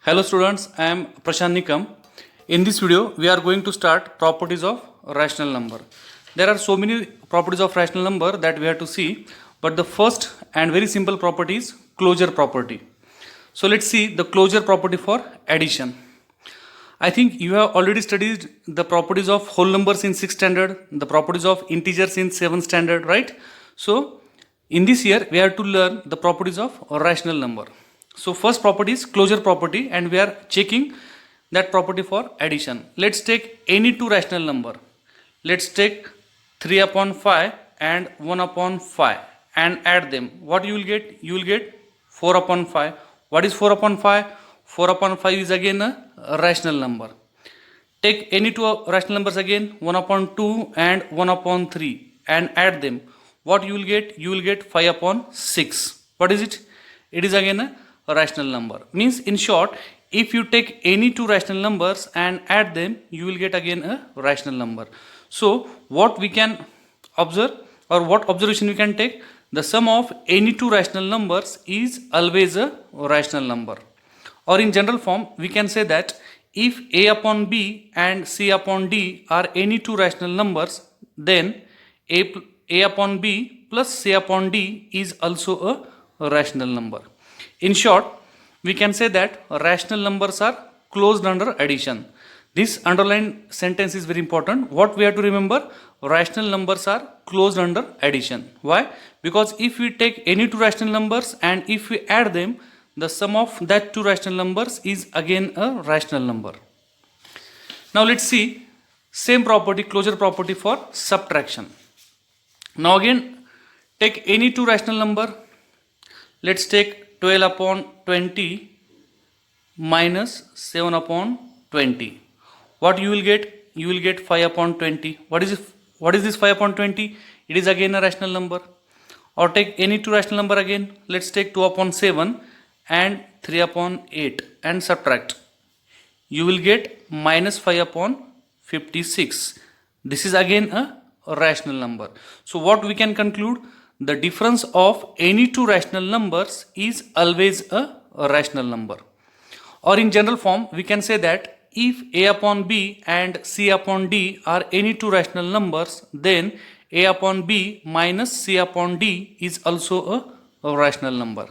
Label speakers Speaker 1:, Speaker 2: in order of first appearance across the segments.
Speaker 1: Hello students, I am Prashant Nikam. In this video, we are going to start properties of rational number. There are so many properties of rational number that we have to see, but the first and very simple property is closure property. So let's see the closure property for addition. I think you have already studied the properties of whole numbers in 6th standard, the properties of integers in 7th standard, right? So in this year, we have to learn the properties of rational number. So first property is closure property, and we are checking that property for addition. Let's take any two rational number. Let's take 3 upon 5 and 1 upon 5 and add them. What you will get? You will get 4 upon 5. What is 4 upon 5? 4 upon 5 is again a rational number. Take any two rational numbers again, 1 upon 2 and 1 upon 3 and add them. What you will get? You will get 5 upon 6. What is it? It is again a rational number. Means in short, if you take any two rational numbers and add them, you will get again a rational number. So what we can observe, or what observation we can take, the sum of any two rational numbers is always a rational number. Or in general form, we can say that if a upon b and c upon d are any two rational numbers, then a upon b plus c upon d is also a rational number. In short, we can say that rational numbers are closed under addition. This underlined sentence is very important. What we have to remember, rational numbers are closed under addition. Why? Because if we take any two rational numbers and if we add them, the sum of that two rational numbers is again a rational number. Now let's see same property, closure property for subtraction. Now again, take any two rational number. Let's take 12 upon 20 minus 7 upon 20. What you will get? You will get 5 upon 20. What is this 5 upon 20? It is again a rational number. Or take any two rational number again. Let's take 2 upon 7 and 3 upon 8 and subtract. You will get minus 5 upon 56. This is again a rational number. So what we can conclude? The difference of any two rational numbers is always a rational number. Or in general form, we can say that if a upon b and c upon d are any two rational numbers, then a upon b minus c upon d is also a rational number.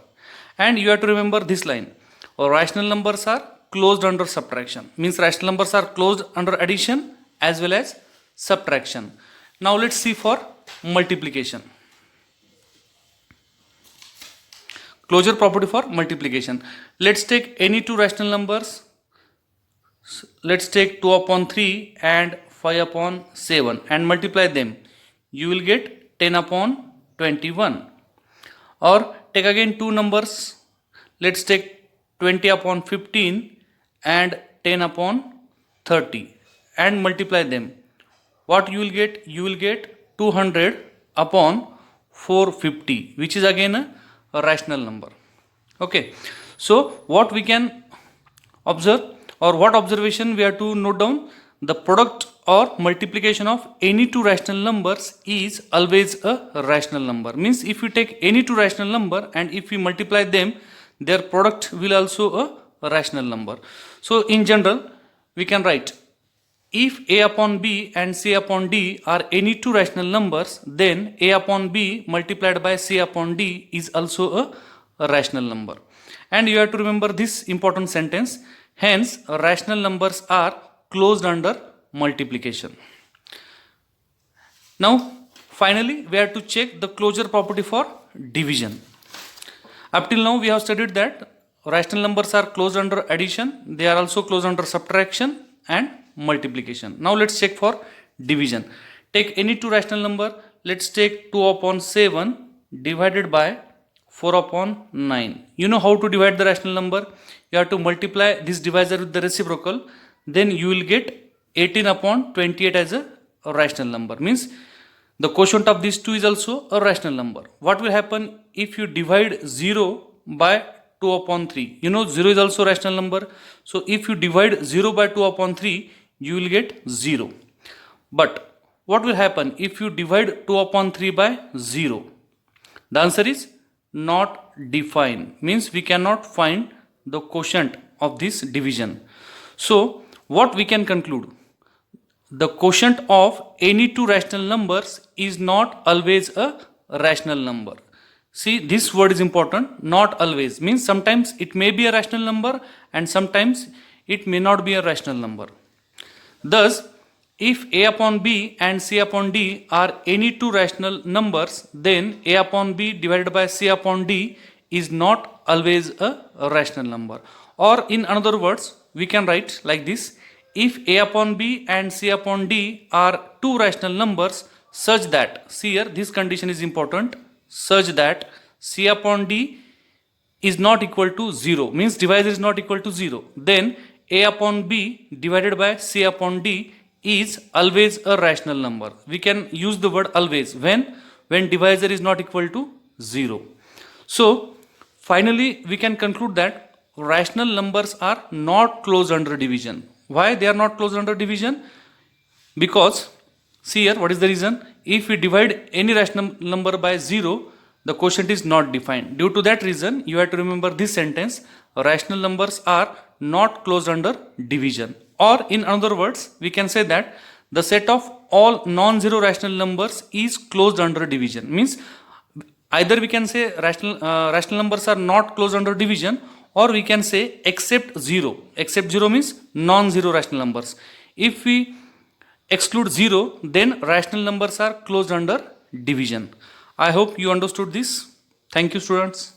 Speaker 1: And you have to remember this line. Rational numbers are closed under subtraction. Means rational numbers are closed under addition as well as subtraction. Now let's see for multiplication. Closure property for multiplication. Let's take any two rational numbers. Let's take 2 upon 3 and 5 upon 7 and multiply them. You will get 10 upon 21. Or take again two numbers. Let's take 20 upon 15 and 10 upon 30 and multiply them. What you will get? You will get 200 upon 450, which is again a rational number. Okay, so what we can observe, or what observation we have to note down, the product or multiplication of any two rational numbers is always a rational number. Means if you take any two rational number and if we multiply them, their product will also a rational number. So in general, we can write, if a upon b and c upon d are any two rational numbers, then a upon b multiplied by c upon d is also a rational number. And you have to remember this important sentence. Hence, rational numbers are closed under multiplication. Now, finally, we have to check the closure property for division. Up till now, we have studied that rational numbers are closed under addition. They are also closed under subtraction and multiplication. Now let's check for division. Take any two rational number. Let's take 2 upon 7 divided by 4 upon 9. You know how to divide the rational number. You have to multiply this divisor with the reciprocal. Then you will get 18 upon 28 as a rational number. Means the quotient of these two is also a rational number. What will happen if you divide 0 by 2 upon 3? You know 0 is also a rational number. So if you divide 0 by 2 upon 3, you will get 0. But what will happen if you divide 2 upon 3 by 0? The answer is not defined. Means we cannot find the quotient of this division. So what we can conclude? The quotient of any two rational numbers is not always a rational number. See, this word is important. Not always means sometimes it may be a rational number and sometimes it may not be a rational number. Thus, if a upon b and c upon d are any two rational numbers, then a upon b divided by c upon d is not always a rational number. Or in other words, we can write like this: if a upon b and c upon d are two rational numbers such that, see here, this condition is important, such that c upon d is not equal to 0, means divisor is not equal to 0, then a upon b divided by c upon d is always a rational number. We can use the word always when divisor is not equal to 0. So finally we can conclude that rational numbers are not closed under division. Why they are not closed under division? Because see here, what is the reason? If we divide any rational number by 0, the quotient is not defined. Due to that reason, you have to remember this sentence: rational numbers are not closed under division. Or in other words, we can say that the set of all non-zero rational numbers is closed under division. Means either we can say rational numbers are not closed under division, or we can say except 0. Except 0 means non-zero rational numbers. If we exclude 0, then rational numbers are closed under division. I hope you understood this. Thank you, students.